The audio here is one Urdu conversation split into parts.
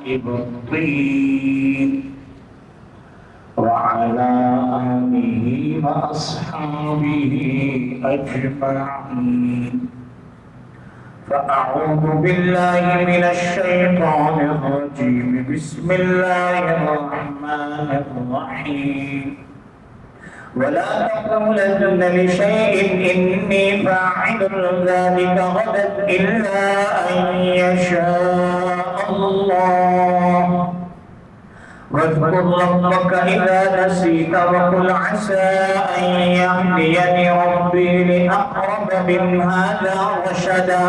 والطين وعلى آله وأصحابه أجمعين. فأعوذ بالله من الشيطان الرجيم. بسم الله الرحمن الرحيم. ولا تقولن لشيء إني فاعل ذلك غدا إلا أن يشاء الله. واذكر ربك إذا نسيت وقل عسى أن يهديني ربي لأقرب من هذا رشدا.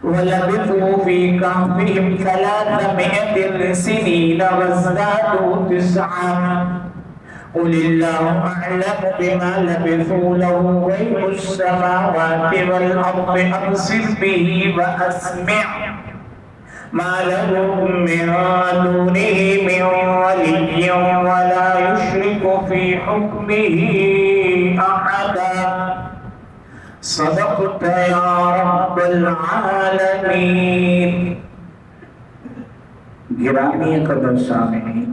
ولبثوا في كهفهم 300 سنين وازدادوا 9. قل الله أعلم بما لبثوا له غيب السماوات والأرض أبصر به وأسمع ما لهم من دونه من ولي ولا يشرك في حكمه أحدا. صدقت يا رب العالمين. گرامی قدر سامعین،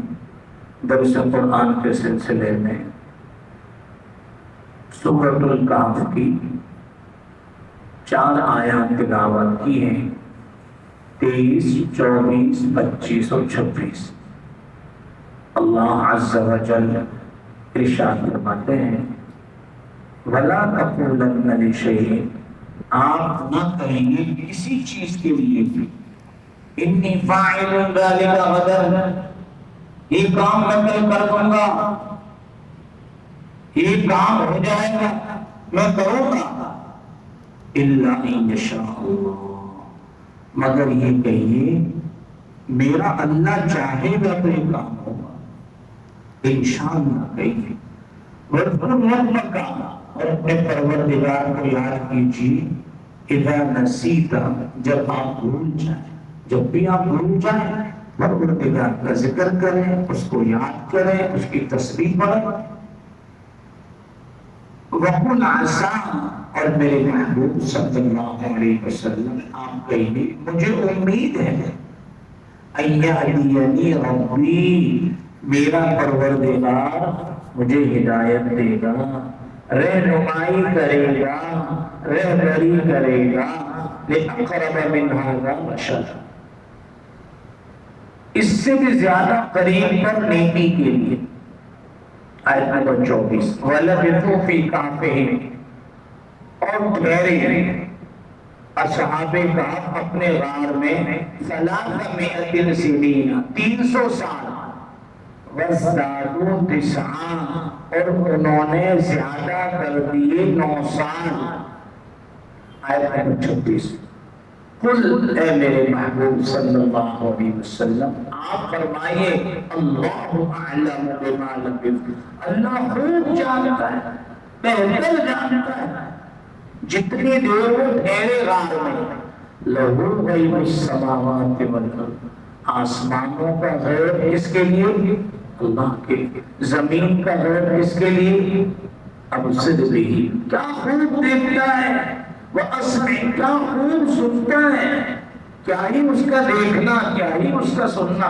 درس قرآن کے سلسلے میں سورۃ الکہف کی 4 آیات تلاوت کی ہیں، 23، 24، 25 اور 26۔ اللہ عز و جل ارشاد فرماتے ہیں وَلَا تَقُولَنَّ لِشَيْءٍ، آپ نہ کہیں گے کسی چیز کے لیے بھی اِنِّی فَاعِلٌ ذَلِكَ غَدًا، یہ کام میں کل کر دوں گا، یہ کام ہو جائے گا، میں کروں گا، إِلَّا إِن يَشَاءَ اللَّهُ، مگر یہ کہیے میرا اللہ چاہے گا تو یہ کام ہوگا، انشاءاللہ کہیے۔ وَاذْكُرْ رَبَّكَ، اور اپنے پروردگار کو یاد کیجیے، اِذَا نَسِيتَ، جب آپ بھول جائیں، جب بھی آپ بھول جائیں پروردگار کا ذکر کریں، اس کو یاد کریں، اس کی تسبیح پڑھیں۔ وَقُلْ عَسَىٰ، اور میرے محبوب صلی اللہ علیہ وسلم آپ کہیے مجھے امید ہے أَن يَهْدِيَنِي رَبِّي، میرا پروردگار مجھے ہدایت دے گا، رہنمائی کرے گا، رہبری کرے گا، لِأَقْرَبَ مِنْ هَٰذَا رَشَدًا، اس سے بھی زیادہ قریب پر نیکی کے لیے۔ آیت نمبر 24 وَلَبِثُوا فِي كَهْفِهِمْ، اور ٹھہرے اصحاب کہف اپنے غار میں 300 سنین، 300 سال، وَازْدَادُوا 9، اور انہوں نے زیادہ کر دیے 9 سال۔ آیت نمبر 36 قل، اے میرے محبوب صلی اللہ علیہ وسلم آپ فرمائیے اللہ اعلم بما لبثوا، اللہ خوب جانتا ہے، بہتر جانتا ہے جتنی دیر وہ ٹھہرے غار میں۔ لہو غیب السماوات والارض، آسمانوں کا غیب کس کے لیے؟ اللہ کے۔ زمین کا غیب کس کے لیے؟ ابصر بھی، کیا خوب دیکھتا ہے، وَأَسْمِعْ، کیا خوب سنتا ہے، کیا ہی اس کا دیکھنا، کیا ہی اس کا سننا۔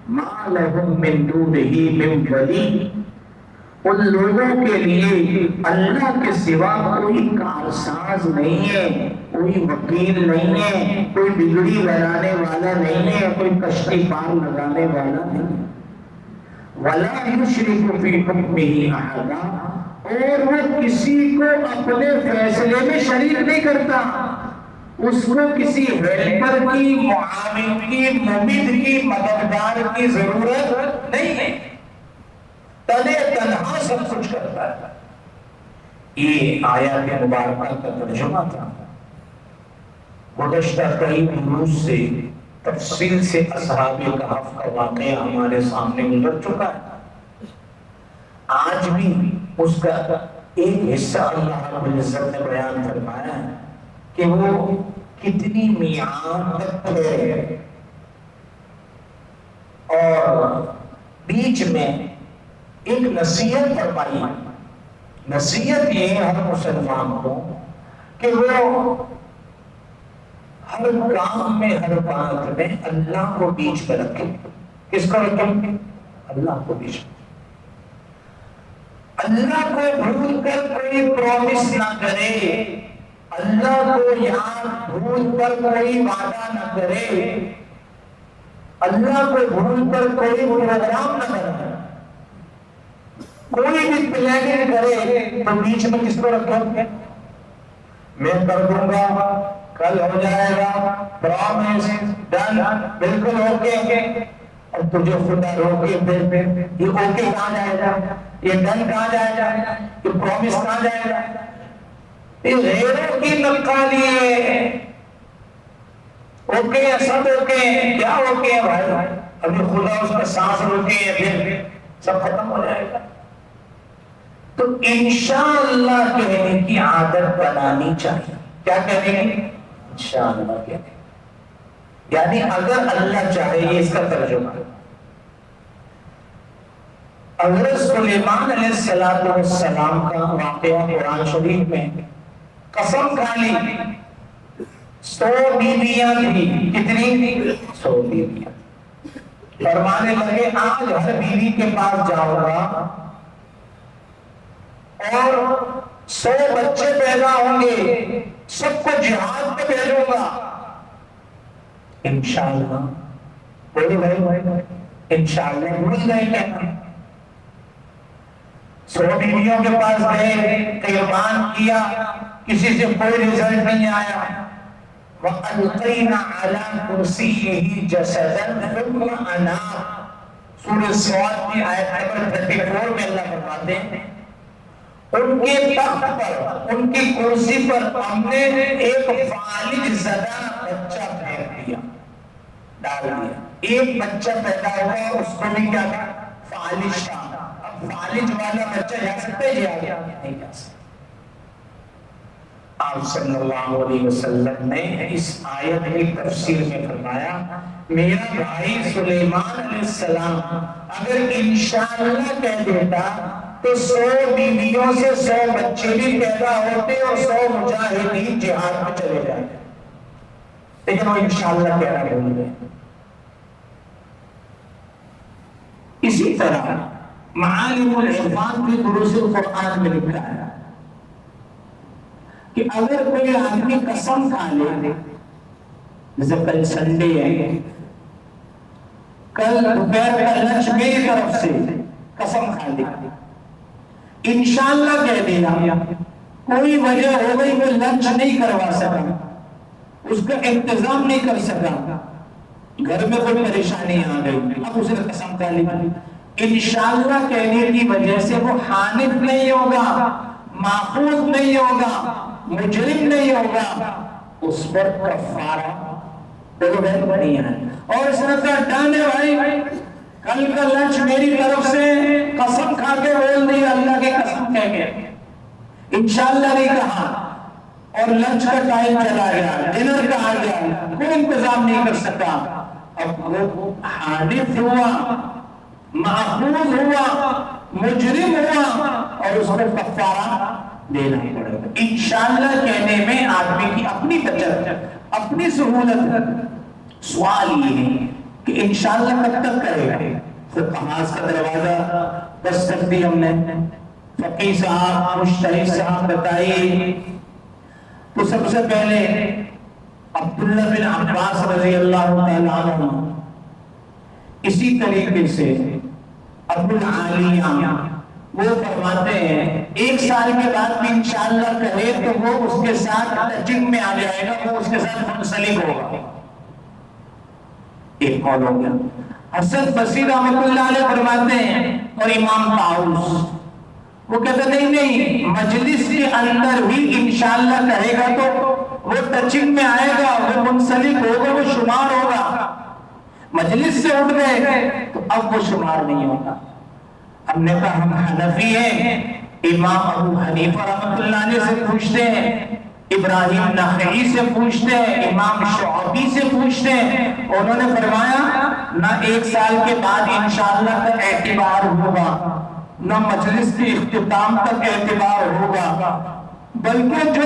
مَا لَهُم مِّن دُونِهِ مِن وَلِيٍّ، ان لوگوں کے لیے اللہ کے سوا کوئی کارساز نہیں ہے، کوئی وکیل نہیں ہے، کوئی بگڑی بنانے والا نہیں ہے، کوئی کشتی پار لگانے والا نہیں ہے۔ وَلَا يُشْرِكُ فِي حُكْمِهِ أَحَدًا، اور وہ کسی کو اپنے فیصلے میں شریک نہیں کرتا، اس کو کسی ہیلپر کی، معاون کی، ممد کی، مددگار کی ضرورت نہیں ہے، تنہا سب کچھ کرتا ہے۔ یہ آیات مبارکہ کا ترجمہ تھا۔ گزشتہ کئی دروس سے تفصیل سے اصحاب کہف کا واقعہ ہمارے سامنے گزر چکا ہے۔ آج بھی اس کا ایک حصہ اللہ رب العزت نے بیان فرمایا ہے کہ وہ کتنی میعاد تک ٹھہرے، اور بیچ میں ایک نصیحت فرمائی۔ نصیحت یہ ہے ہر مسلمان کو کہ وہ ہر کام میں ہر بات میں اللہ کو بیچ میں رکھیں. کس کو رکھیں؟ اللہ کو بیچ میں. اللہ کو بھول کر کوئی پرومس نہ کرے, اللہ کو یاد بھول کر کوئی وعدہ نہ کرے, اللہ کو بھول کر کوئی پروگرام نہ کرے, کوئی بھی پلاننگ کرے تو بیچ میں کس کو رکھیں؟ میں کر دوں گا, کل ہو جائے گا, پرومس ڈن, بالکل اوکے. اور تجھے خدا روکے پھر یہ اوکے کہاں جائے گا, یہ ڈن کہاں جائے گا, یہ پرومس کہاں جائے گا؟ یہ غیروں کی نقالی ہے. اوکے سب اوکے, کیا اوکے ہے بھائی؟ ابھی خدا اس کا سانس روکے پھر سب ختم ہو جائے گا. تو انشاءاللہ کہنے کی عادت بنانی چاہیے. کیا کہنے کی؟ انشاءاللہ کہنے. یعنی اگر اللہ چاہے, یہ اس کا ترجمہ. حضرت سلیمان علیہ السلام کا واقعہ قرآن شریف میں, قسم کھا لی 100 بیویاں تھی. کتنی؟ 100 بیویاں. فرمانے لگے آج ہر بیوی کے پاس جاؤں گا اور 100 بچے پیدا ہوں گے, سب کو جہاد پہ بھیجوں گا انشاءاللہ. بولے بھائی انشاءاللہ بھول گئے کہنا. 100 بیویوں کے پاس گئے, قربان کیا, کسی سے کوئی رزلٹ نہیں آیا. وَأَلْقَيْنَا عَلَىٰ كُرْسِيِّهِ جَسَدًا ثُمَّ أَنَابَ. سورہ صاد کی آیت نمبر 34 میں اللہ فرماتے ہیں ان کے تخت پر, ان کی کرسی پر ہم نے ایک فالج زدہ بچہ پھینک دیا, ڈال دیا. ایک بچہ پیدا ہوا, اس کو بھی کیا تھا؟ فالج تھا. اب فالج والا بچہ جا سکتا ہے؟ جا نہیں جا سکتا. آپ صلی اللہ علیہ وسلم نے اس آیت کی تفسیر میں فرمایا میرا بھائی سلیمان علیہ السلام اگر انشاءاللہ کہہ دیتا تو 100 بیویوں سے 100 بچے بھی پیدا ہوتے اور 100 مجاہدین جہاد میں چلے جاتے. لیکن وہ انشاءاللہ کہنا بھول گئے. اسی طرح معالم العرفان کی دروس القرآن میں لکھا ہے کہ اگر کوئی آدمی قسم کھا لے, جیسے کل سنڈے ہے, کل دوپہر کا لنچ میری طرف سے قسم کھا لے, انشاءاللہ کہہ دینا, کوئی وجہ ہو گئی وہ لنچ نہیں کروا سکا, اس کا انتظام نہیں کر سکا, گھر میں کوئی پریشانی آ گئی, اب اسے قسم کھا لی, انشاءاللہ کہنے کی وجہ سے وہ حانف نہیں ہوگا, ماخوذ نہیں ہوگا, مجرم نہیں ہوگا, اس پر کفارہ نہیں ہے. اور اس نے کہا ڈن ہے بھائی, کل کا لنچ میری طرف سے قسم کھا کے بول دی, اللہ کی قسم کہہ کے, انشاءاللہ نہیں کہا, اور لنچ کا ٹائم چلا گیا, ڈنر کا آ گیا, کوئی انتظام نہیں کر سکا. اب وہ حانف ہوا, ماخوذ ہوا, مجرم ہوا, اور اس کو کفارہ دینا پڑے گا. انشاءاللہ کہنے میں آدمی کی اپنی بچت, اپنی سہولت. سوال یہ ہے کہ انشاءاللہ کب تک کرے گا؟ پھر نماز کا دروازہ دستک دی ہم نے, فقیہ صاحب, مجتہد صاحب بتائیے. تو سب سے پہلے عبداللہ بن عباس رضی اللہ تعالیٰ عنہ, اسی طریقے سے ابو العالیہ, وہ فرماتے ہیں 1 سال کے بعد بھی انشاءاللہ کہے تو وہ اس کے ساتھ ٹچنگ میں آ جائے گا, وہ اس کے ساتھ منسلک ہوگا. ایک قول ہو گیا. حسن بصری رحمۃ اللہ علیہ فرماتے ہیں, اور امام طاؤس وہ کہتے نہیں, مجلس کے اندر بھی انشاءاللہ کہے گا تو وہ ٹچنگ میں آئے گا, وہ منسلک ہوگا, وہ شمار ہوگا. مجلس سے اٹھ گئے تو اب وہ شمار نہیں ہوگا. ہم نے کہا ہم حنفی ہیں, امام ابو حنیفہ رحمۃ اللہ علیہ سے پوچھتے ہیں, ابراہیم نخعی سے پوچھتے ہیں, امام شعبی سے پوچھتے ہیں. انہوں نے فرمایا نہ 1 سال کے بعد انشاءاللہ کا اعتبار ہوگا, نہ مجلس کے اختتام تک اعتبار ہوگا, بلکہ جو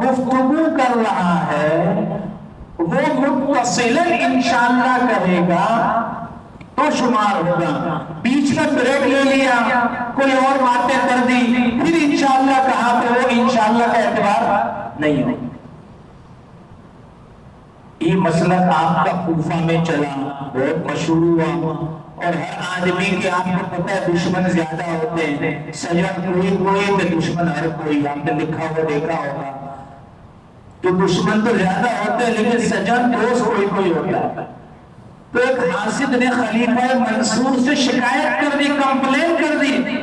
گفتگو کر رہا ہے وہ متصلن انشاءاللہ کہے گا تو شمار ہوگا، بیچ میں بریک لے لیا، کوئی اور باتیں کر دی، پھر انشاءاللہ کہا تو وہ انشاءاللہ کا اعتبار نہیں ہوگا۔ یہ مسئلہ آپ کا کوفہ میں چلا، بہت مشہور ہوا، اور ہر آدمی کے آپ کو پتہ ہے دشمن زیادہ ہوتے ہیں، سجن کوئی تو دشمن ہر کوئی، آپ نے لکھا ہوا دیکھا ہوگا کہ دشمن تو زیادہ ہوتے ہیں لیکن سجن دوست کوئی ہوتا ہے۔ تو ایک حاسد نے خلیفہ منصور سے شکایت کر دی، کمپلین کر دی۔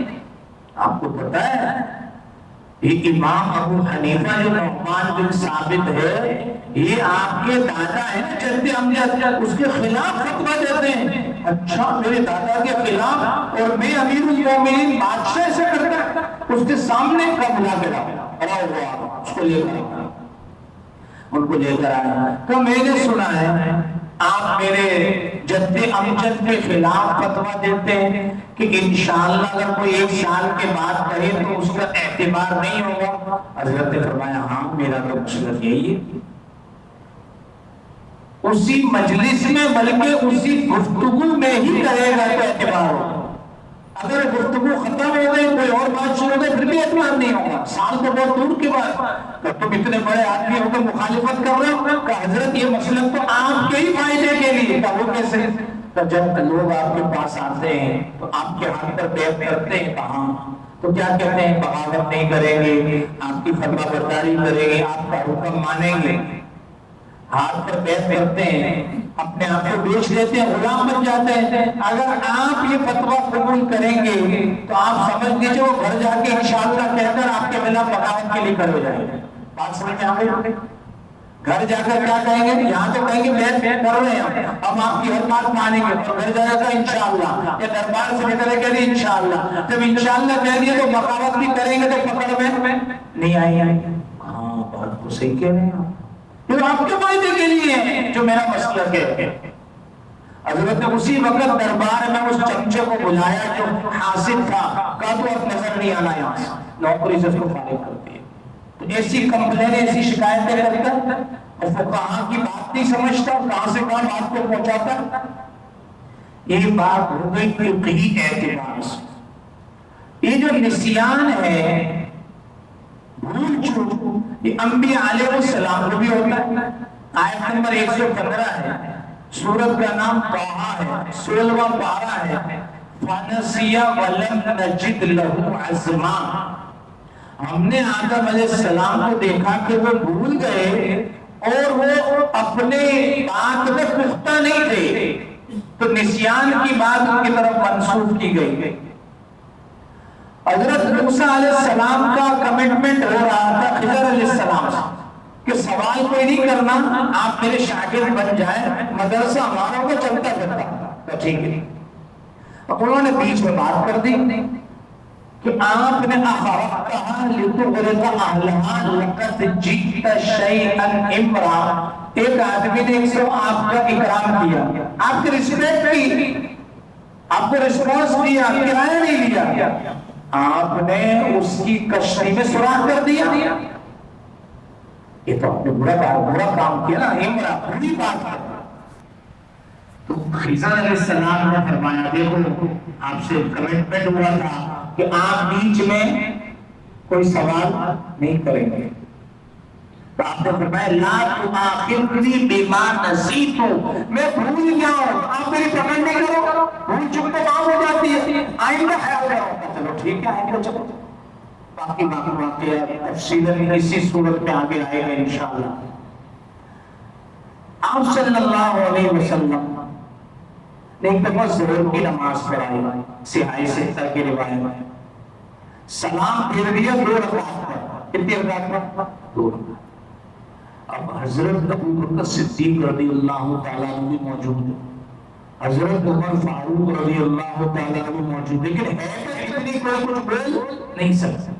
آپ کو پتہ ہے یہ امام ابو حنیفہ جو نعمان بن ثابت ہے، یہ آپ کے دادا ہیں جد امجد، اس کے خلاف فتویٰ دیتے ہیں۔ اچھا، میرے دادا کے خلاف اور میں امیر المومنین بادشاہ سے کرتا، اس کے سامنے کب لا کے رہا ہوا، اس کو لے کر ان کو لے کر آیا کہ میں نے سنا ہے آپ میرے جد امجد کے خلاف فتویٰ دیتے ہیں کہ انشاءاللہ اگر کوئی 1 سال کے بعد کہے تو اس کا اعتبار نہیں ہوگا۔ حضرت نے فرمایا ہاں میرا تو مسلک یہی ہے۔ اسی مجلس میں بلکہ اسی گفتگو میں ہی کہے گا تو اعتبار ہوگا، اگر گفتگو ختم ہو گئی کوئی اور بات شروع ہو گئی پھر بھی اعتبار نہیں ہوگا۔ سال تو بہت دور کی بات، کہ تم اتنے بڑے آدمی ہو کر مخالفت کر رہے ہو، کہ حضرت یہ مسئلہ تو آپ کے ہی فائدے کے لیے، کہ وہ کیسے؟ کہ جب لوگ آپ کے پاس آتے ہیں تو آپ کے ہاتھ پر بیعت کرتے ہیں، کہاں تو کیا کہتے ہیں؟ بغاوت نہیں کریں گے، آپ کی فرما برداری کریں گے، آپ کا حکم مانیں گے۔ ہاتھ پر بیعت کرتے ہیں، اپنے آپ کو بیچ دیتے ہیں، غلام بن جاتے ہیں۔ اگر آپ یہ فتویٰ قبول کریں گے تو آپ سمجھ لیجیے وہ گھر جا کے انشاءاللہ کہہ کر آپ کے خلاف بغاوت کے لیے کھڑے ہو جائیں گے۔ بات سمجھ میں آ گئی؟ گھر جا کر کیا کہیں گے؟ یہاں تو کہیں گے بیعت کر رہے ہیں ہم آپ کی ہر بات مانیں گے، اور گھر جائے گا انشاءاللہ، یا دربار سے نکلے گا نہیں انشاءاللہ۔ جب انشاءاللہ کہہ دیا تو بغاوت بھی کریں گے تو پکڑ میں نہیں آئی۔ ہاں بات تو صحیح کہہ رہے ہیں آپ، یہ آپ کے فائدے کے لیے ہے جو میرا مسلک ہے۔ حضرت نے اسی وقت دربار میں اس چمچے کو بلایا جو حاسد تھا، کہا تو اب نظر نہیں آنا یہاں سے، نوکری سے اس کو فارغ کر دیا۔ تو ایسی کمپلین ایسی شکایتیں کرتا اور فقہاء کی بات نہیں سمجھتا، کہاں سے کہاں بات کو پہنچاتا۔ یہ بات ہو گئی فقہی اعتبار سے۔ یہ جو نسیان ہے، بھول چوک، یہ انبیاء علیہ السلام کو بھی ہوتا ہے۔ آیت نمبر 115 ہے، سورت کا نام طٰہٰ ہے، 16واں پارہ ہے۔ فَنَسِیَ وَلَمْ نَجِدْ لَهُ عَزْمًا، ہم نے آدم علیہ السلام کو دیکھا کہ وہ بھول گئے اور وہ اپنے بات میں پختہ نہیں تھے، تو نسیان کی بات ان کی طرف منسوخ کی گئی۔ حضرت موسیٰ علیہ السلام کا کمٹمنٹ ہو رہا تھا خضر علیہ السلام سے کہ سوال کوئی نہیں کرنا، آپ میرے شاگرد بن جائیں، مدرسہ ہمارا کو چلتا پھرتا، تو ٹھیک ہے۔ انہوں نے بیچ میں بات کر دی کہ آپ نے اخرجتھا لتغرق اہلھا لقد جئت شیئا امرا، ایک آدمی نے ایک سو آپ کا اکرام کیا، آپ کی رسپیکٹ کی، آپ کو رسپانس دیا، کرایہ نہیں لیا، آپ نے اس کی کشتی میں سوراخ کر دیا۔ یہ تو آپ نے برا کام کیا نا، امرا بری بات ہے۔ تو خضر علیہ السلام نے فرمایا دیکھو آپ سے کمٹمنٹ ہوا تھا کہ آپ بیچ میں کوئی سوال نہیں کریں گے، تو آپ نے فرمایا لا تؤاخذنی بما نسیت، میں بھول گیا ہوں، آپ میری پکڑ نہیں کرو، بھول چک تو معاف ہو جاتی ہے، آئندہ خیال کرو۔ چلو ٹھیک ہے، آئندہ چلو، باقی واقعہ تفصیلاً اسی صورت میں آگے آئے گا انشاءاللہ۔ آپ صلی اللہ علیہ وسلم نے ایک دفعہ ظہر کی نماز پڑھائی، صحاح ستہ کی روایت، سلام پھر دیا 2 رکعت پر، کتنی رکعت پر؟ 2 رکعت۔ اب حضرت ابو بکر صدیق رضی اللہ تعالیٰ عنہ بھی موجود ہے، حضرت عمر فاروق رضی اللہ تعالیٰ عنہ بھی موجود ہے، لیکن ہے کہ اتنی کوئی کچھ بول نہیں سکتا۔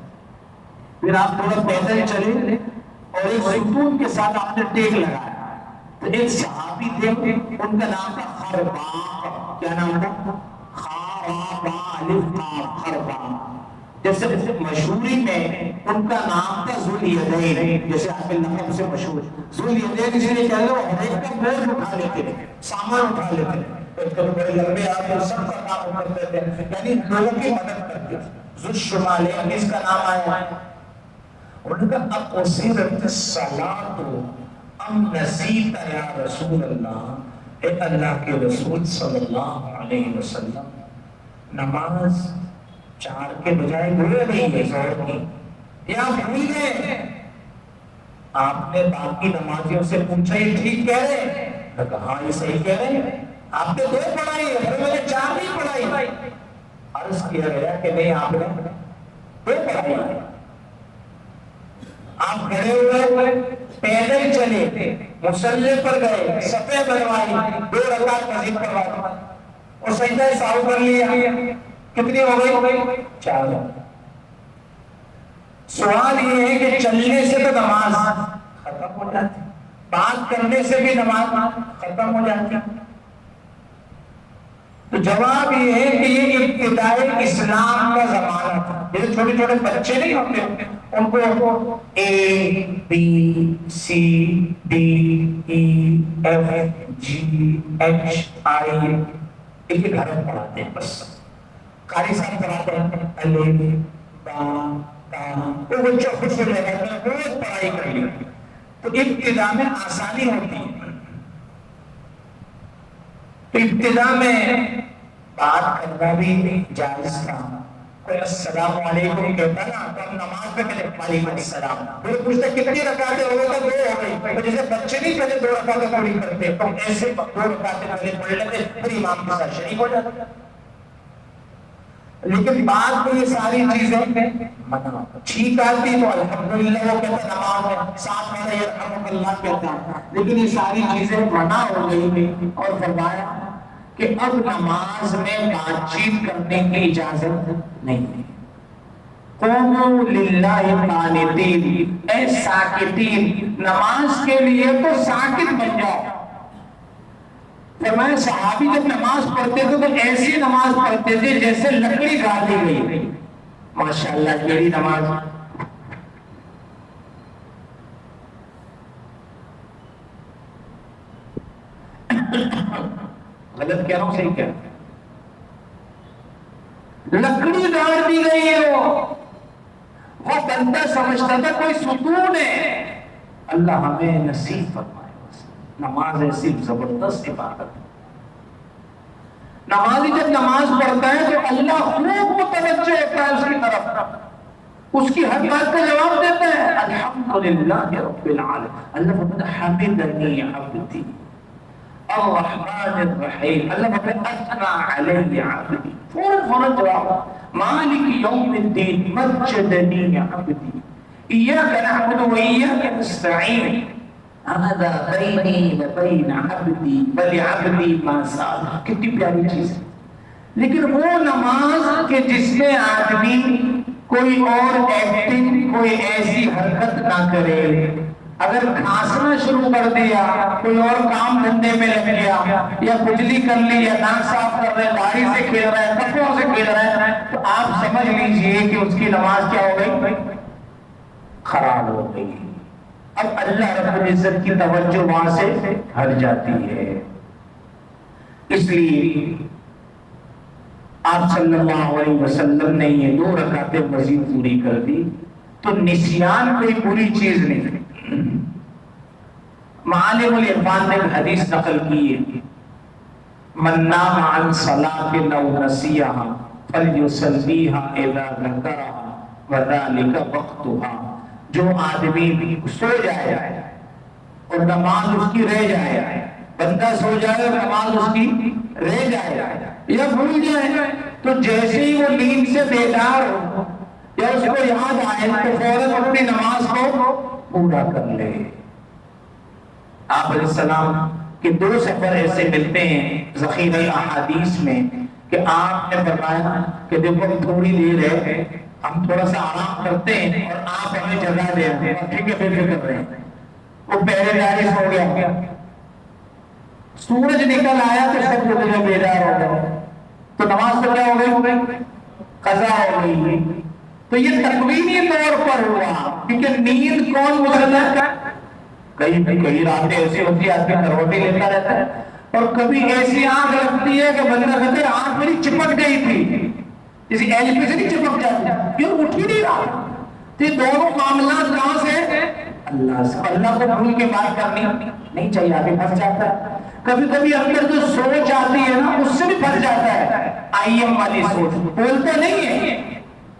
پھر آپ تھوڑا پیدل چلے اور ایک ستون کے ساتھ آپ نے ٹیک لگایا، تو ایک صحابی تھے، ان کا نام تھا خرباق، کیا نام تھا؟ خرباق، جیسے مشہوری میں ان کا نام تھا ذوالیدین، جیسے آپ لقب سے مشہور ذوالیدین، اس لیے کہہ لو ہر ایک کا بوجھ اٹھا لیتے تھے، سامان اٹھا لیتے تھے، ایک تو بڑے لمبے آدمی سب کا کام کرتے تھے، یعنی لوگوں کی مدد کرتے تھے۔ ذوالشمالین اس کا نام آیا ہے۔ انہوں نے کہا اب اصیرت الصلاۃ ام نسیت یا رسول اللہ، اے اللہ کے رسول صلی اللہ علیہ وسلم، نماز 4 کے بجائے بھول رہی ہے ظہر کی، یا بھول گئے؟ آپ نے باقی نمازیوں سے پوچھا یہ ٹھیک کہہ رہے ہیں؟ کہا ہاں یہ صحیح کہہ رہے ہیں، آپ نے 2 پڑھائی ہے، میں نے 4 نہیں پڑھائی۔ عرض کیا گیا کہ نہیں آپ نے 2 پڑھائی ہے۔ آپ کھڑے ہوئے، پیدل چلے، مصلی پر گئے، صفیں بنوائی، 2 رکعت مزید پڑھوائی اور سجدہ سہو کر لیا، کتنی ہو گئی؟ 4۔ سوال یہ ہے کہ چلنے سے تو نماز ختم ہو جاتی، بات کرنے سے بھی نماز ختم ہو جاتی، تو جواب یہ ہے کہ یہ ابتدائی اسلام کا زمانہ تھا۔ جیسے چھوٹے چھوٹے بچے نہیں ہوتے، ان کو A B C D E F G H I ایک گھر میں پڑھاتے ہیں، بس قاری صاحب پڑھاتے ہیں الف با تا، وہ بچہ خوش ہو جائے گا روز پڑھائی کر لی، تو ابتدا میں آسانی ہوتی ہے۔ ابتدا میں بات کرنا بھی جائز تھا، کوئی السلام علیکم کہتا نا تو ہم نماز میں کہتے وعلیکم السلام، پھر پوچھتے کتنی رکعتیں ہو گئی؟ 2 ہو گئی، تو جیسے بچے نہیں پہلے 2 رکعتیں پوری کرتے تو ایسے 2 رکعتیں پہلے پڑھ لیتے، پھر امام کے ساتھ شریک ہو جاتے۔ لیکن بعد میں یہ ساری چیزیں منع، ٹھیک آتی تو الحمدللہ وہ کہتا نماز میں ساتھ میں یرحمک اللہ کہتا، لیکن یہ ساری چیزیں منع ہو گئی اور فرمایا کہ اب نماز میں بات چیت کرنے کی اجازت نہیں ہے۔ قوموا للہ قانتین، اے ساکتین، نماز کے لیے تو ساکت بن جاؤ۔ فرمایا صحابی جب نماز پڑھتے تھے تو ایسی نماز پڑھتے تھے جیسے لکڑی گاڑی گئی۔ ماشاءاللہ کیڑی نماز! غلط کہہ رہا ہوں صحیح کہہ رہا ہوں؟ لکڑی گاڑ دی گئی ہے، وہ بندہ سمجھتا تھا کوئی ستون ہے۔ اللہ ہمیں نصیب فرمائے۔ نماز ایسی زبردست عبادت ہے، نمازی جب نماز پڑھتا ہے تو اللہ خوب متوجہ ہوتا ہے اس کی طرف، اس کی ہر بات کا جواب دیتا ہے۔ الحمدللہ رب العالمین، اللہ فرماتا ہے حمدنی عبدی الرحمن الرحیم، اللہ فرماتا ہے اثنی علی عبدی، فوراً جواب، مالک یوم الدین مجدنی عبدی ایاک نعبد و ایاک نستعین، هذا بینی و بین عبدی ولعبدی ما سأل۔ کتنی پیاری چیز ہے۔ لیکن وہ نماز کہ جس میں آدمی کوئی اور ایکٹنگ، کوئی ایسی حرکت نہ کرے، اگر کھانسنا شروع کر دیا، کوئی اور کام دھندے میں لگ گیا، یا کجلی کر لی، یا ناک صاف کر رہے، داڑھی سے کھیل رہا ہے، کپڑوں سے کھیل رہا ہے، تو آپ سمجھ لیجئے کہ اس کی نماز کیا ہو گئی؟ خراب ہو گئی۔ اب اللہ رب العزت کی توجہ وہاں سے ہٹ جاتی ہے۔ اس لیے آپ صلی اللہ علیہ وسلم نے یہ 2 رکعتیں مزید پوری کر دی، تو نسیان کوئی بری چیز نہیں۔ معالم العرفان نے ایک حدیث نقل کی ہے، من نام عن صلاة او نسیها فلیصلیها اذا ذکرها وذلك وقتها، جو آدمی سو جائے اور نماز اس کی رہ جائے، بندہ سو جائے اور نماز اس کی رہ جائے یا بھول جائے، تو جیسے ہی وہ نیند سے بیدار ہو یا اس کو یاد آئے تو فوراً اپنی نماز کو پورا کر لے۔ آپ علیہ السلام کے 2 سفر ایسے ملتے ہیں ذخیرہ احادیث میں کہ آپ نے فرمایا کہ دیکھو تھوڑی دیر ہے، ہم تھوڑا سا آرام کرتے ہیں اور آپ ہمیں جگہ دے رہے ہیں، ٹھیک ہے بے فکر رہے ہیں۔ وہ پہلے داری سو گیا، سورج نکل آیا تو سب لوگ بیدار ہو گئے، تو نماز تو کیا ہو گئی؟ قضا ہو گئی۔ تو یہ تکوینی طور پر ہوا، کیونکہ نیند کون مسلط ہے؟ کئی راتیں ایسی ہوتی ہے آدمی کروٹیں لیتا رہتا ہے، اور کبھی ایسی آنکھ لگتی ہے کہ بندہ کہتے ہیں آنکھ میری چپک گئی تھی، جیسے ایل پی سے نہیں چپک جاتی، کیوں اٹھ ہی نہیں رہا؟ تو یہ دونوں معاملات کہاں سے؟ اللہ سے۔ اللہ کو بھول کے بات کرنی نہیں چاہیے، آگے پھنس جاتا ہے۔ کبھی کبھی اندر جو سوچ آتی ہے نا اس سے بھی پھنس جاتا ہے، آئی ایم والی سوچ، بولتا نہیں ہے،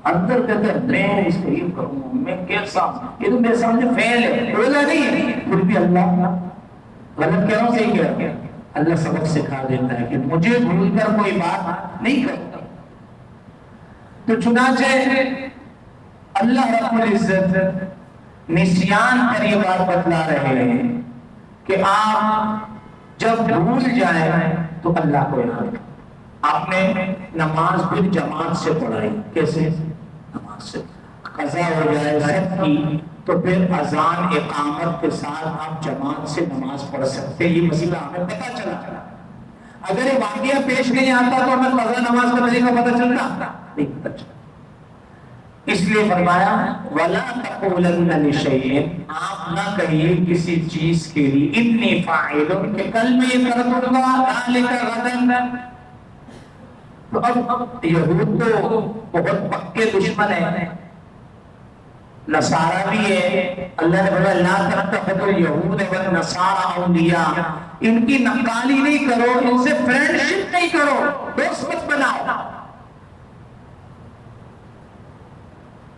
اندر کہتا ہے میں اس کو یہ کروں گا، میں کیسا، یہ تو میرے سامنے فیل ہے، بولا نہیں ہے، پھر بھی اللہ غلط کہہ رہا ہوں صحیح کہہ رہا ہوں، اللہ سبق سکھا دیتا ہے کہ مجھے بھول کر کوئی بات نہیں کرتا۔ تو چنانچہ اللہ رب العزت نسیان پر یہ بات بتلا رہے ہیں کہ آپ جب بھول جائیں تو اللہ کو یاد کریں۔ آپ نے نماز پھر جماعت سے پڑھائی، کیسے؟ نماز سے قضا ہو جائے سب کی تو پھر اذان اقامت کے ساتھ آپ جماعت سے نماز پڑھ سکتے، یہ مسئلہ ہمیں پتہ چلا۔ اگر یہ واقعہ پیش نہیں آتا تو ہمیں قضا نماز کا طریقہ پتہ چلتا نہیں، پتہ چلتا۔ اس لیے فرمایا وَلَا تَقُولَنَّ لِشَيْءٍ، آپ نہ کہیے کسی چیز کے لیے انی فاعل، کہ کل میں یہ کر دوں گا، ذَلِكَ غَدًا۔ تو اب یہود تو بہت پکے دشمن ہیں، نصارہ بھی ہے، اللہ نے فرمایا لا تتخذوا اليهود والنصارى اولیاء، ان کی نقالی نہیں کرو، ان سے فرینڈشپ نہیں کرو، دوست مت بناؤ۔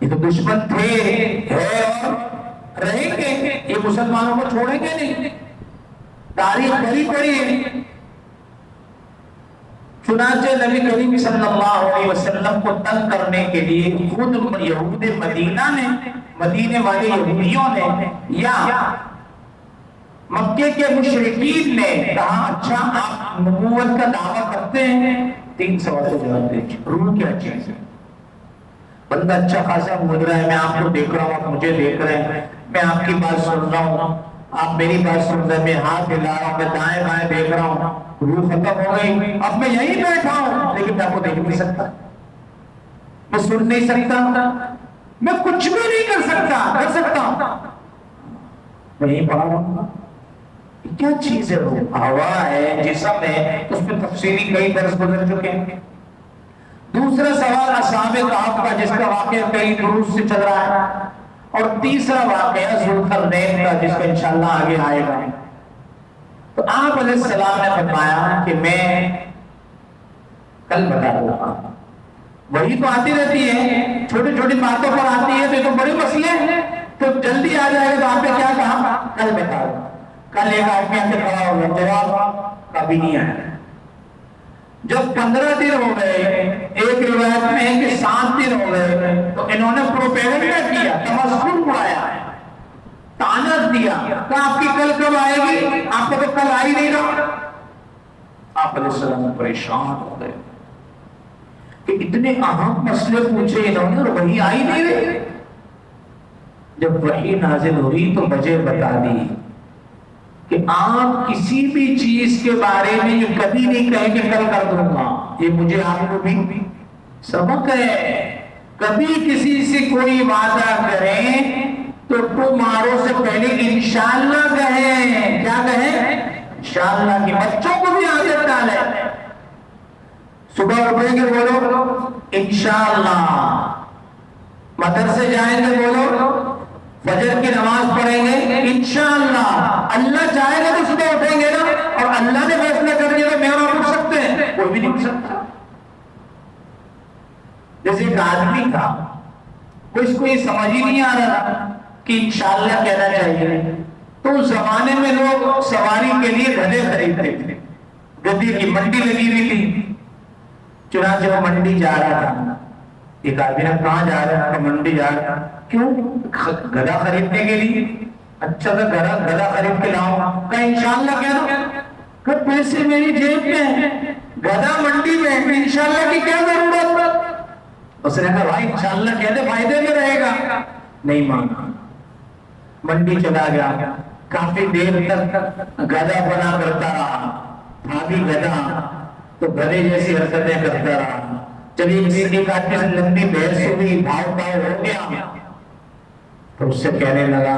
یہ تو دشمن تھے، ہے اور رہیں گے، یہ مسلمانوں کو چھوڑیں گے نہیں، تاریخ بھری پڑی ہے۔ چنانچہ نبی کریم صلی اللہ علیہ وسلم کو تنگ کرنے کے لیے خود یہود مدینہ نے، مدینے والے یہودیوں نے یا مکے کے مشرکین نے کہا اچھا آپ نبوت کا دعویٰ کرتے ہیں، 3 سوال سے جواب دیجیے، روح کیا چیز ہے؟ بندہ اچھا خاصا بول رہا ہے، میں آپ کو دیکھ رہا ہوں، آپ مجھے دیکھ رہے ہیں، میں آپ کی بات سن رہا ہوں، آپ میری بات سن رہے ہیں، میں ہاتھ ہلا رہا ہوں، میں دائیں بائیں دیکھ رہا ہوں، روح ختم ہو گئی، اب میں یہیں بیٹھا ہوں لیکن میں آپ کو دیکھ نہیں سکتا، میں سن نہیں سکتا، میں کچھ بھی نہیں کر سکتا، کر سکتا ہوں میں یہیں پڑھا رہا ہوں۔ کیا چیز ہے؟ روح ہوا ہے، جسم ہے، اس پہ تفصیلی کئی درس گزر چکے ہیں۔ دوسرا سوال اصحاب کہف کا، جس کا واقعہ کئی دروس سے چل رہا ہے، اور تیسرا واقعہ ذوالقرنین کا، جس کا انشاءاللہ آگے آئے گا۔ تو آپ علیہ السلام نے فرمایا کہ میں کل بتا دوں گا، وہی تو آتی رہتی ہے، چھوٹی چھوٹی باتوں پر آتی ہے، تو یہ تو بڑی مسئلے ہیں، تو جلدی آ جائے گا۔ تو آپ نے کیا کہا؟ کل بتا دوں۔ کل ایک آدمی آ کے کھڑا ہو گیا، جواب کبھی نہیں آیا۔ جب 15 دن ہو گئے، ایک روایت میں ہے کہ 7 دن ہو گئے، تو انہوں نے پروپیگنڈا کیا، تمسخر اڑایا، طعنت دیا کہ آپ کی کل کب آئے گی؟ آپ کو تو کل آ ہی نہیں رہا۔ آپ علیہ السلام پریشان ہو گئے کہ اتنے اہم مسئلے پوچھے انہوں نے اور وہی آئی نہیں رہی۔ جب وحی نازل ہوئی تو وجہ بتا دی کہ آپ کسی بھی چیز کے بارے میں یہ کبھی نہیں کہیں کہ کل کر دوں گا، یہ مجھے آپ کو بھی سبق ہے۔ کبھی کسی سے کوئی وعدہ کریں تو تمہاروں سے پہلے انشاءاللہ کہیں۔ کیا کہیں؟ انشاءاللہ کی۔ بچوں کو بھی عادت ڈالیں، صبح اٹھیں گے بولو انشاءاللہ، مدرسے جائیں گے بولو، فجر کی نماز پڑھیں گے انشاءاللہ، اللہ چاہے گا تو صبح اٹھیں گے نا، اور اللہ نے فیصلہ کر دیا تو میرا اٹھ سکتے ہیں، کوئی بھی نہیں اٹھ سکتا۔ جیسے ایک آدمی تھا، اس کو یہ سمجھ ہی نہیں آ رہا کہ انشاءاللہ کہنا چاہیے، تو اس زمانے میں لوگ سواری کے لیے گدھے خریدتے تھے، گدھے کی منڈی لگی ہوئی تھی، چنانچہ وہ منڈی جا رہا تھا۔ ایک آدمی نے کہاں جا رہا ہے؟ منڈی جا رہا ہے۔ کیوں؟ گدھا خریدنے کے لیے۔ اچھا تو گدھا خرید کے لاؤں، کہ انشاءاللہ کہہ دو، کہ پیسے میری جیب میں ہیں، گدھا منڈی میں، انشاءاللہ کی کیا ضرورت؟ اس نے کہا بھائی انشاءاللہ کہہ دے، فائدے میں رہے گا۔ نہیں مانا، منڈی چلا گیا، کافی دیر تک گدھا بنا کرتا رہا، تھا بھی گدھا تو گدھے جیسی حرکتیں کرتا رہا، جب ایک آدمی سے لمبی بحث ہوئی، بھاؤ ہو گیا، تو اس سے کہنے لگا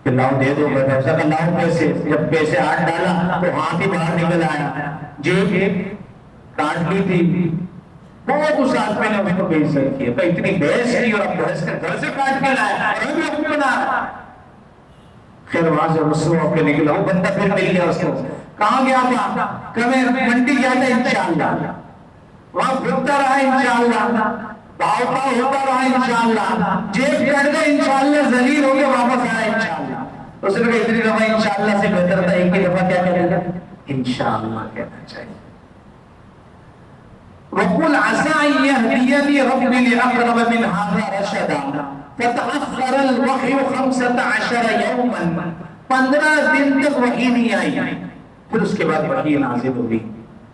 کہ لاؤ دے دو بیٹا، اس کا لاؤ پیسے، جب پیسے ہاتھ ڈالا تو ہاتھ ہی باہر نکل آیا، جیب کاٹ لی تھی، بہت اس آدمی نے اس کو بے عزت کیا، اتنی بحث کی اور اب بحث کر گھر سے کاٹ کے لایا، خیر وہاں سے رسوا ہو کے نکلا، وہ بندہ پھر مل گیا اس کو، کہاں گیا تھا؟ کہ میں منڈی گیا تھا انشاءاللہ، وہاں گھومتا رہا انشاءاللہ، بھاؤ ہوتا رہا انشاءاللہ، جیب کٹ گئے انشاءاللہ، ذلیل ہو کے واپس آیا انشاءاللہ۔ اس نے کہا اتنی دفعہ انشاءاللہ سے بہتر تھا ایک ہی دفعہ کیا کہنے گا؟ انشاءاللہ کہنا چاہیے۔ وَقُلْ عَسَىٰ أَن يَهْدِيَنِي رَبِّي لِأَقْرَبَ مِنْ هَٰذَا رَشَدًا فَتَأَخَّرَ الْوَحْيُ 15 يَوْمًا، 15 دن تک وحی نہیں آئی، پھر اس کے بعد وحی نازل ہوئی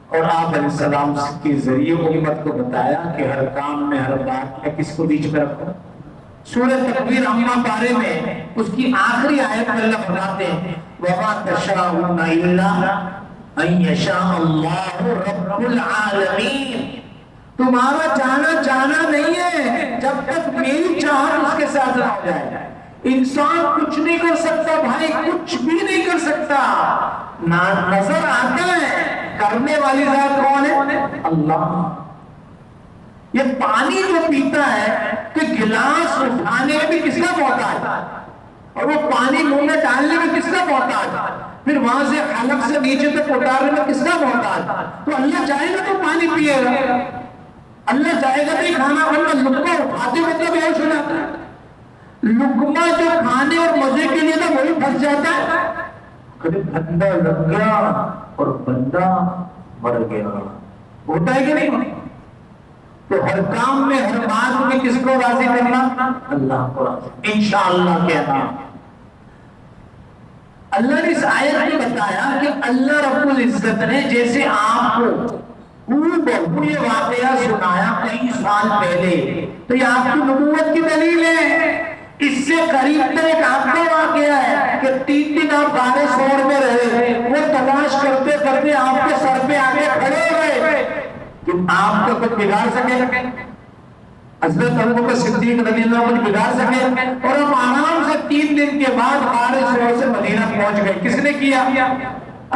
اور آپ علیہ السلام کے ذریعے امت کو بتایا کہ ہر کام میں، ہر بات میں کس کو بیچ میں رکھو۔ سورہ تکویر اما پارے میں اس کی آخری آیت میں اللہ فرماتے ہیں وَمَا تَشَاءُونَ إِلَّا أَن يَشَاءَ اللَّهُ رَبُّ الْعَالَمِينَ، تمہارا چاہنا نہیں ہے جب تک میری چاہت اس کے ساتھ نہ ہو جائے۔ انسان کچھ نہیں کر سکتا بھائی، کچھ بھی نہیں کر سکتا، نظر آتا ہے، کرنے والی ذات کون ہے؟ اللہ۔ یہ پانی جو پیتا ہے کہ گلاس اٹھانے میں بھی کس کا محتاج، اور وہ پانی منہ میں ڈالنے میں کس کا محتاج، پھر وہاں سے حلق سے نیچے تک اتارنے میں کس کا محتاج؟ تو اللہ چاہے گا تو پانی پیے گا، اللہ چاہے گا تو کھانا بننا، لقمہ اٹھاتے مطلب یہ سناتا ہے، لقمہ جو کھانے اور مزے کے لیے تھا وہی پھنس جاتا ہے، کبھی بندہ لگ گیا اور بندہ مر گیا، ہوتا ہے کہ نہیں؟ تو ہر کام میں، ہر بات میں کس کو راضی کرنا؟ اللہ کو راضی، انشاءاللہ کہنا۔ اللہ نے اس آیت میں بتایا کہ اللہ رب العزت نے جیسے آپ کو یہ واقعہ سنایا کئی سال پہلے، تو یہ آپ کی نبوت کی دلیل ہے۔ اس سے قریب تر ایک آپ کا واقعہ ہے کہ 3 دن آپ غار ثور میں رہے، وہ تلاش کرتے کرتے آپ کے سر پہ آگے کھڑے ہوئے کہ آپ کو کچھ بگاڑ سکے، حضرت ابوبکر صدیق رضی اللہ عنہ بگاڑ سکے، اور ہم آرام سے 3 دن کے بعد غار ثور سے مدینہ پہنچ گئے۔ کس نے کیا؟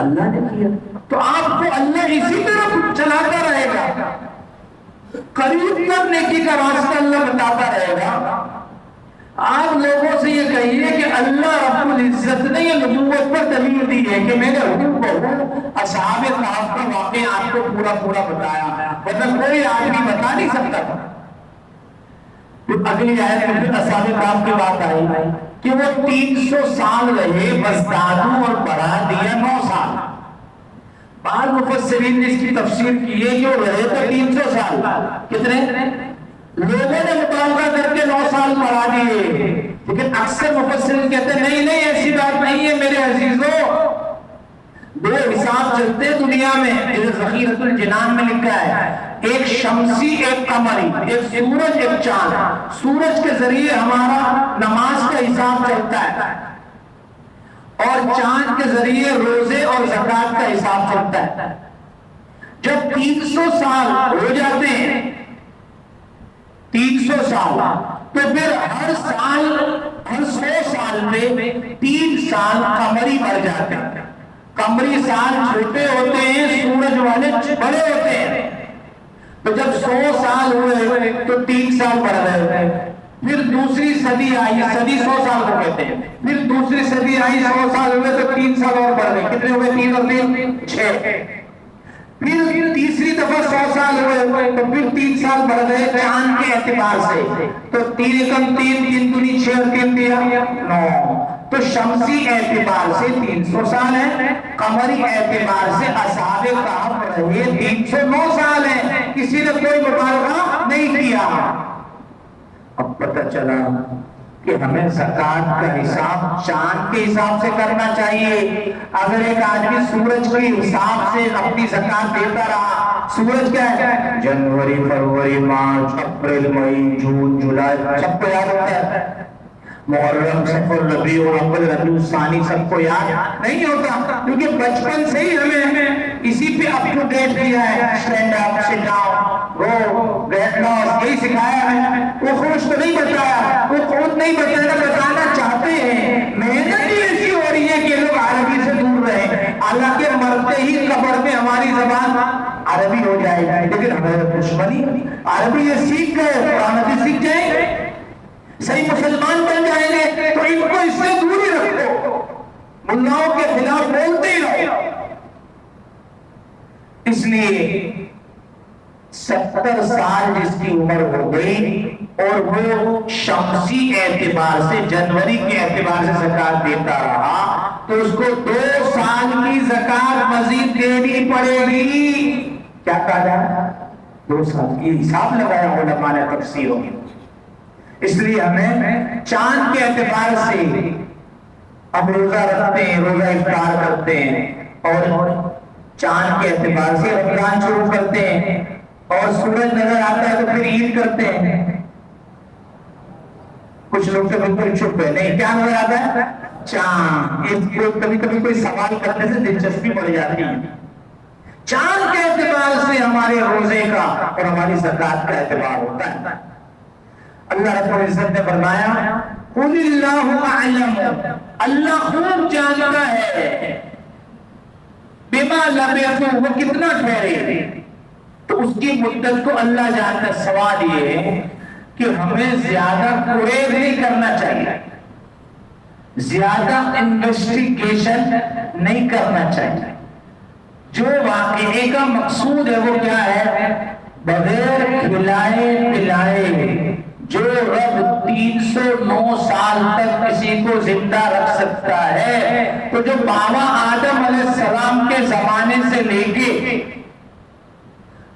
اللہ نے کیا۔ تو آپ کو اللہ اسی طرح چلاتا رہے گا، قریب تر نیکی کا راستہ اللہ بتاتا رہے گا۔ آپ لوگوں سے یہ کہیے کہ اللہ رب العزت نے یہ نبوت پر دلیل دی ہے کہ میرے حکم کو اصحاب کہف کا واقعہ آپ کو پورا بتایا، ورنہ کوئی آدمی بتا نہیں سکتا تھا۔ پھر اگلی آیت میں پھر اصحاب کہف کی بات آئی کہ وہ 300 سال رہے، بس دادو اور بڑھا دیا 9 سال۔ بعض مفسرین نے اس کی تفسیر کی ہے کہ وہ رہے تو 300 سال، کتنے لوگوں نے مطالبہ کر کے 9 سال بڑھا دیے، لیکن اکثر مفسرین کہتے ہیں نہیں ایسی بات نہیں ہے میرے عزیزوں، 2 حساب چلتے دنیا میں، جیسے ذخیرۃ الجنان میں لکھا ہے، ایک شمسی ایک قمری، ایک سورج ایک چاند۔ سورج کے ذریعے ہمارا نماز کا حساب چلتا ہے اور چاند کے ذریعے روزے اور زکوٰۃ کا حساب چلتا ہے۔ جب 300 سال ہو جاتے ہیں، 300 سال، تو پھر ہر 100 سال میں 3 سال قمری بڑھ جاتے ہیں۔ قمری سال چھوٹے ہوتے ہیں، سورج والے بڑے ہوتے ہیں۔ تو جب 100 سال ہوئے تو 3 سال بڑھ رہے، پھر دوسری صدی آئی، صدی 100 سال کو کہتے ہیں، پھر دوسری صدی آئی، 100 سال ہوئے تو 3 سال اور بڑھ گئے، کتنے ہوئے؟ 3 اور 3 6۔ پھر تیسری دفعہ 100 سال ہوئے تو پھر 3 سال بڑھ گئے چاند کے اعتبار سے، تو 3 × 3 3 دنی 6 اور 3 دیا 9، تو شمسی اعتبار سے 300 سال ہے، قمری اعتبار سے اصحاب کہف رہے 309 سال ہیں، کسی نے کوئی مبالغہ نہیں کیا۔ اب پتہ چلا کہ ہمیں زکوٰۃ کا حساب چاند کے حساب سے کرنا چاہیے۔ اگر ایک آدمی سورج کے حساب سے اپنی زکوٰۃ دیتا رہا، سورج کیا ہے؟ جنوری، فروری، مارچ، اپریل، مئی، جون، جولائی، سب کو یاد ہوتا ہے۔ محرم، صفر، ربیع الاول، ربیع الثانی سب کو یاد نہیں ہوتا، کیونکہ بچپن سے ہی ہمیں اسی پہ اپ ٹو ڈیٹ کیا ہے، اسٹینڈ اپ، سٹ ڈاؤن، گو، گیٹ لاس، یہی سکھایا ہے۔ وہ خوش تو نہیں بتایا، وہ خود نہیں بتانا، بتانا چاہتے ہیں، محنت ہی ایسی ہو رہی ہے کہ لوگ عربی سے دور رہے، حالانکہ مرتے ہی قبر میں ہماری زبان عربی ہو جائے گی، لیکن ہمیں دشمنی عربی یہ سیکھ گئے، قرآن حدیث سیکھ جائیں گے، صحیح مسلمان بن جائیں گے، تو ان کو اس سے دور ہی رکھو، ملاؤں کے خلاف بولتے ہی رہو۔ اس لیے 70 سال جس کی عمر ہو گئی اور وہ شمسی اعتبار سے، جنوری کے اعتبار سے زکات دیتا رہا، تو اس کو 2 سال کی زکات مزید دینی پڑے گی۔ کیا کہا جائے؟ 2 سال کی حساب لگایا علماء نے تفسیروں میں۔ اس لیے ہمیں چاند کے اعتبار سے اب روزہ رکھتے ہیں، روزہ افطار کرتے ہیں، اور چاند کے اعتبار سے رمضان شروع کرتے ہیں، اور سورج نظر آتا ہے تو پھر عید کرتے ہیں۔ کچھ لوگ تو بالکل چپ ہے، نہیں کیا نظر آتا ہے؟ چاند۔ یہ کبھی کبھی کوئی سوال کرنے سے دلچسپی بڑھ جاتی ہے۔ چاند کے اعتبار سے ہمارے روزے کا اور ہماری زکات کا اعتبار ہوتا ہے۔ اللہ رب العزت نے فرمایا قُلِ اللَّهُ أَعْلَمُ، اللہ خوب جانتا ہے، بِمَا لَبِثُوا، وہ کتنا ٹھہرے، تو اس کی مدت کو اللہ جانتا ہے۔ سوال یہ ہے کہ ہمیں زیادہ کوریج نہیں کرنا چاہیے، زیادہ انویسٹیگیشن نہیں کرنا چاہیے۔ جو واقعے کا مقصود ہے وہ کیا ہے؟ بغیر کھلائے پلائے جو رب 309 سال تک کسی کو زندہ رکھ سکتا ہے، تو جو بابا آدم علیہ السلام کے زمانے سے لے کے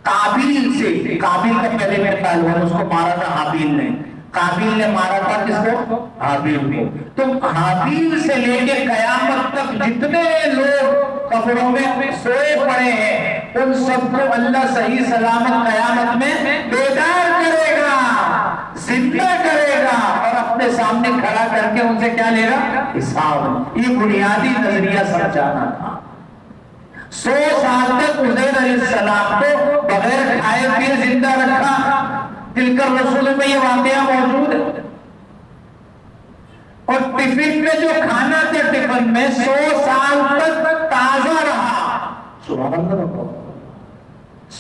قابیل سے، قابیل کا پہلے میں خیال ہوا، اس کو مارا تھا حابیل نے، قابیل نے مارا تھا کس کو؟ حابیل کو۔ تو حابیل سے لے کے قیامت تک جتنے لوگ قبروں میں سوئے پڑے ہیں، ان سب کو اللہ صحیح سلامت قیامت میں بیدار کرے گا، زندہ کرے گا، اور اپنے سامنے کھڑا کر کے ان سے کیا لے گا؟ حساب۔ یہ بنیادی نظریہ سمجھانا تھا۔ 100 سال تک عزیر علیہ السلام کو بغیر کھائے پیے زندہ رکھا، تلکر رسول میں یہ واقعہ موجود ہے۔ اور ٹفن میں جو کھانا تھا، ٹفن میں 100 سال تک تازہ رہا۔ سبحان اللہ،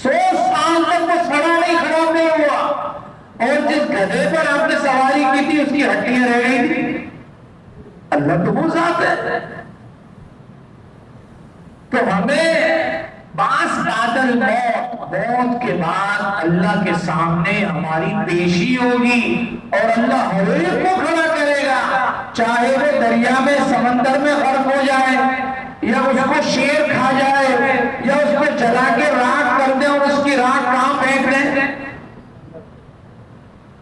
100 سال تک وہ سڑا نہیں، خراب نہیں ہوا۔ اور جس گدھے پر آپ نے سواری کی تھی اس کی ہڈیاں رہ گئی تھی۔ اللہ تو وہ ذات ہے۔ تو ہمیں باس بادل موت کے بعد اللہ کے سامنے ہماری پیشی ہوگی، اور اللہ ہر ایک کو کھڑا کرے گا، چاہے وہ دریا میں، سمندر میں غرق ہو جائے، یا اس کو شیر کھا جائے، یا اس کو جلا کے راکھ کر دیں اور اس کی راکھ کہاں پھینک دیں؟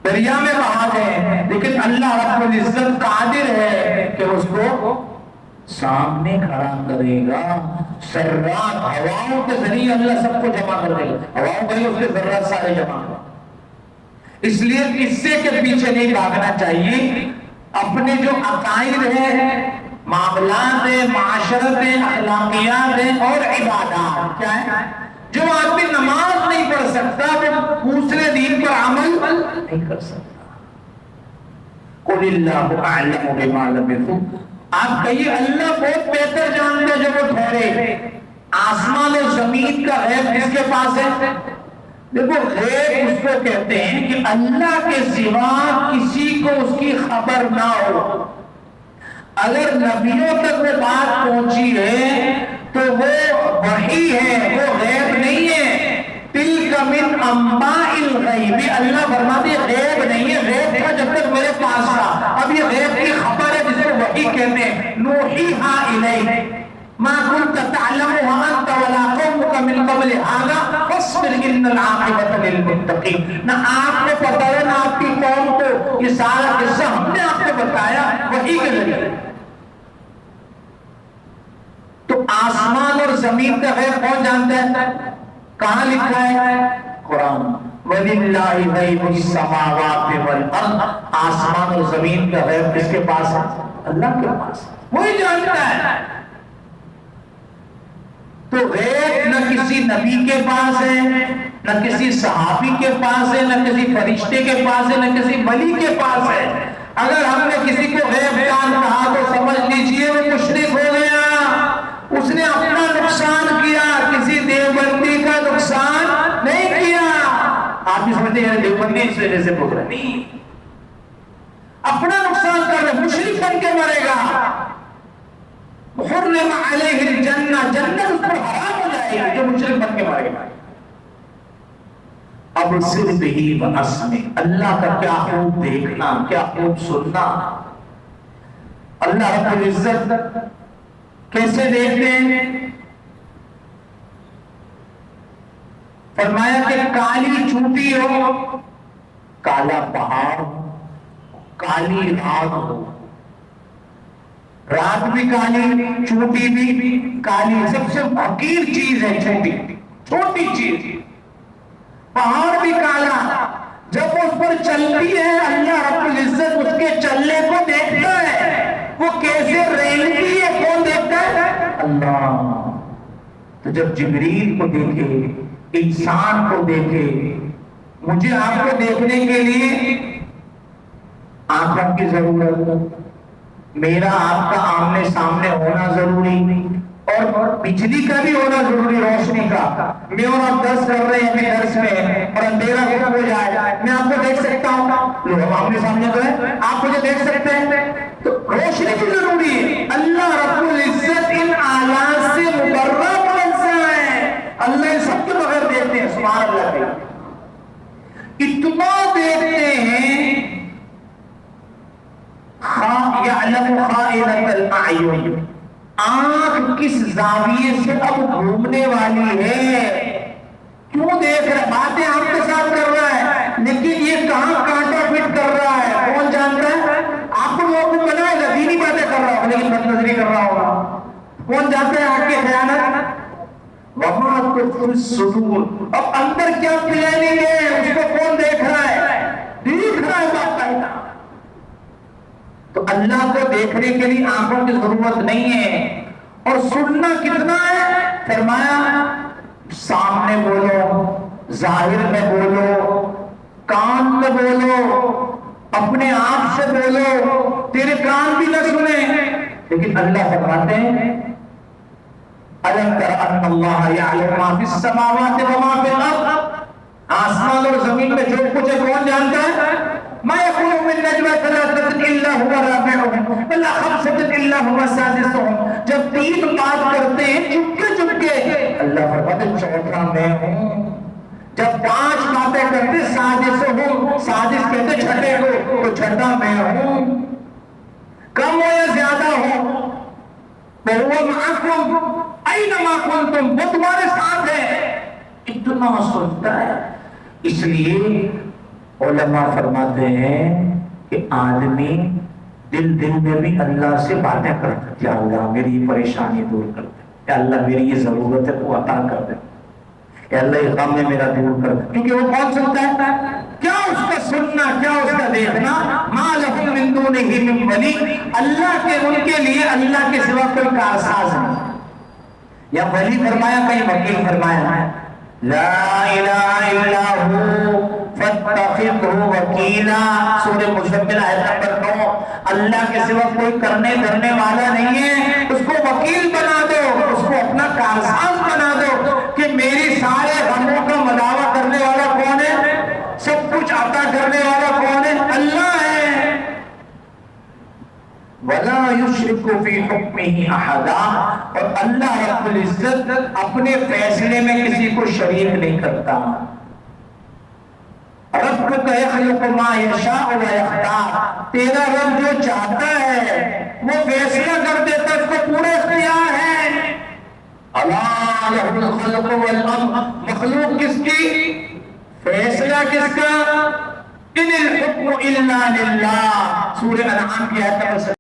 دریا میں بہا دیں، لیکن اللہ رب العزت قادر ہے کہ اس کو سامنے کھڑا کرے گا۔ ذرات ہواؤں کے ذریعے اللہ سب کو جمع کر دے گا، ہواؤں کے اس کے ذرات سارے جمع کر۔ اس لیے قصے کے پیچھے نہیں بھاگنا چاہیے، اپنے جو عقائد ہیں، معاملات ہیں، معاشرت ہیں، اخلاقیات ہیں اور عبادات کیا ہے؟ جو آدمی نماز نہیں پڑھ سکتا وہ دوسرے دین پر عمل نہیں کر سکتا۔ قُلِ اللَّهُ أَعْلَمُ بِمَا لَبِثُوا، آپ کہیے اللہ بہت بہتر جانتے جو وہ ٹھہرے۔ آسمان و زمین کا غیب کس کے پاس ہے؟ دیکھو غیب اس کو کہتے ہیں کہ اللہ کے سوا کسی کو اس کی خبر نہ ہو۔ اگر نبیوں تک وہ بات پہنچی ہے تو وہ وحی ہے، وہ غیب نہیں ہے۔ تِلْكَ مِنْ أَنْبَاءِ الْغَيْبِ، اللہ فرماتے ہیں غیب نہیں ہے، غیب تھا جب تک میرے پاس تھا، اب یہ غیب کی خبر ہے جس کو وحی کہتے ہیں۔ نُوحِيهَا إِلَيْكَ مَا كُنْتَ تَعْلَمُهَا أَنْتَ وَلَا قَوْمُكَ مِنْ قَبْلِ هَذَا فَاصْبِرْ إِنَّ الْعَاقِبَةَ لِلْمُتَّقِينَ۔ نہ آپ کو پتہ ہے نہ آپ کی قوم کو، یہ سارا قصہ ہم نے آپ کو بتایا وحی کے ذریعے۔ تو آسمان اور زمین کا غیب کون جانتا ہے؟ کہاں لکھا ہے؟ قرآن وَلِلَّهِ غَيْبُ السَّمَاوَاتِ وَالْأَرْضِ، آسمان اور زمین کا غیب کس کے پاس ہے؟ اللہ کے پاس، وہی جانتا ہے۔ تو غیب نہ کسی نبی کے پاس ہے، نہ کسی صحابی کے پاس ہے، نہ کسی فرشتے کے پاس ہے، نہ کسی ولی کے پاس ہے۔ اگر ہم نے کسی کو غیب جان کہا تو سمجھ لیجئے وہ مشرک ہو گیا، اس نے اپنا نقصان کیا، کسی دیوبندی کا نقصان نہیں کیا۔ آپ بھی سمجھتے ہیں دیوبندی اس وجہ سے بول رہے نہیں، اپنا نقصان کر رہے، مشرک بن کے مرے گا۔ حرم علیہ الجنہ، جنت اس پر حرام ہو جائے گی جو مشرک بن کے مرے گا۔ اب صرف ہی واسمع، اللہ کا کیا خوب دیکھنا، کیا خوب سننا۔ اللہ رب العزت کیسے دیکھتے ہیں؟ فرمایا کہ کالی چوٹی ہو، کالا پہاڑ، کالی رات ہو، رات بھی کالی، چوٹی بھی کالی، سب سے حقیر چیز ہے چوٹی، چھوٹی چیز، پہاڑ بھی کالا، جب اس پر چلتی ہے اللہ رب العزت اس کے چلنے کو دیکھتا ہے، وہ کیسے رینگتی ہے کون دیکھتا ہے؟ اللہ۔ تو جب جبریل کو دیکھے، انسان کو دیکھے، مجھے آپ کو دیکھنے کے لیے آنکھوں کی ضرورت، میرا آپ کا آمنے سامنے ہونا ضروری، اور بجلی کا بھی ہونا ضروری، روشنی کا۔ میں اور آپ درس کر رہے ہیں اپنے درس میں اور اندھیرا ہو جائے، میں آپ کو دیکھ سکتا ہوں، لوگ آمنے سامنے تو ہے، آپ مجھے دیکھ سکتے ہیں، تو روشنی بھی ضروری ہے۔ اللہ رب العزت ان آلات سے مبرہ منزہ ہے، اللہ ان سب کے بغیر دیکھتے ہیں، سبحان اللہ کے اتنا دیکھتے ہیں۔ یعلم خائنۃ الاعین، آنکھ کس زاویے سے اب گھومنے والی ہے، کیوں دیکھ رہا ہے، باتیں آپ کے ساتھ کر رہا ہے لیکن یہ کہاں کانٹا فٹ کر رہا ہے کون جانتا ہے؟ آپ کو لوگوں کو بنائے گا، دینی باتیں کر رہا ہوگا لیکن بد نظری کر رہا ہوگا، کون جانتا ہے آپ کی خیانت؟ وما تخفی الصدور، اب اندر کیا پلاننگ ہے اس کو کون دیکھ رہا ہے؟ دیکھ رہا ہے باقاعدہ۔ تو اللہ کو دیکھنے کے لیے آنکھوں کی ضرورت نہیں ہے، اور سننا کتنا ہے؟ فرمایا سامنے بولو، ظاہر میں بولو، کان میں بولو، اپنے آپ سے بولو، تیرے کان بھی نہ سنیں، لیکن اللہ فرماتے ہیں أَلَمْ تَرَ أَنَّ اللَّهَ يَعْلَمُ مَا فِي السَّمَاوَاتِ وَمَا فِي الْأَرْضِ، آسمان اور زمین میں جو کچھ ہے کون جانتا ہے؟ مَا يَكُونُ مِن نَجْوَىٰ ثَلَاثَةٍ إِلَّا هُوَ رَابِعُهُمْ وَلَا خَمْسَةٍ إِلَّا هُوَ سَادِسُهُمْ، جب تین بات کرتے ہیں چپکے چپکے، اللہ فرماتے ہیں چوتھا میں ہوں۔ جب پانچ باتیں کرتے سادسہم، سادس کہتے چھٹے کو، تو چھٹا میں ہوں، کم ہو یا زیادہ ہو، وَهُوَ مَعَكُمْ أَيْنَمَا كُنتُمْ، وہ تمہارے ساتھ ہے، اتنا سنتا ہے۔ اس لیے علماء فرماتے ہیں کہ آدمی دل میں بھی اللہ سے باتیں کرتا ہے، یا اللہ میری یہ پریشانی دور کر دے، یا اللہ میری یہ ضرورت ہے وہ عطا کر دے، یا اللہ یہ غم ہے میرا دور کر دے، کیونکہ وہ کون سنتا ہے؟ کیا اس کا سننا، کیا اس کا دیکھنا۔ مَا لَهُم مِّن دُونِهِ مِن وَلِيٍّ، اللہ کے ان کے لیے اللہ کے سوا کوئی کارساز نہیں، یا ولی فرمایا کہیں وکیل فرمایا، لا الہ الا ہو فاتخذہ وکیلا، سورہ مزمل آیت نمبر 9، اللہ کے سوا کوئی کرنے دھرنے والا نہیں ہے، اس کو وکیل بنا دو، اس کو اپنا کارساز بنا دو کہ میری سارے غموں کا مداوع کرنے والا کون ہے، سب کچھ عطا کرنے والا کون ہے؟ اللہ ہے۔ وَلَا يُشْرِكُ فِي حُكْمِهِ أَحَدًا، اور اللہ رب العزت اپنے فیصلے میں کسی کو شریک نہیں کرتا۔ رَبُّكَ يَخْلُقُ مَا يَشَاءُ وَيَخْتَارُ، تیرا رب جو چاہتا ہے وہ فیصلہ کر دیتا ہے، اس کو پورا اختیار ہے۔ أَلَا لَهُ الْخَلْقُ وَالْأَمْرُ، مخلوق کس کی، فیصلہ کس کا؟ إِنِ الْحُكْمُ إِلَّا لِلَّهِ، سورہ انعام کی آیت نمبر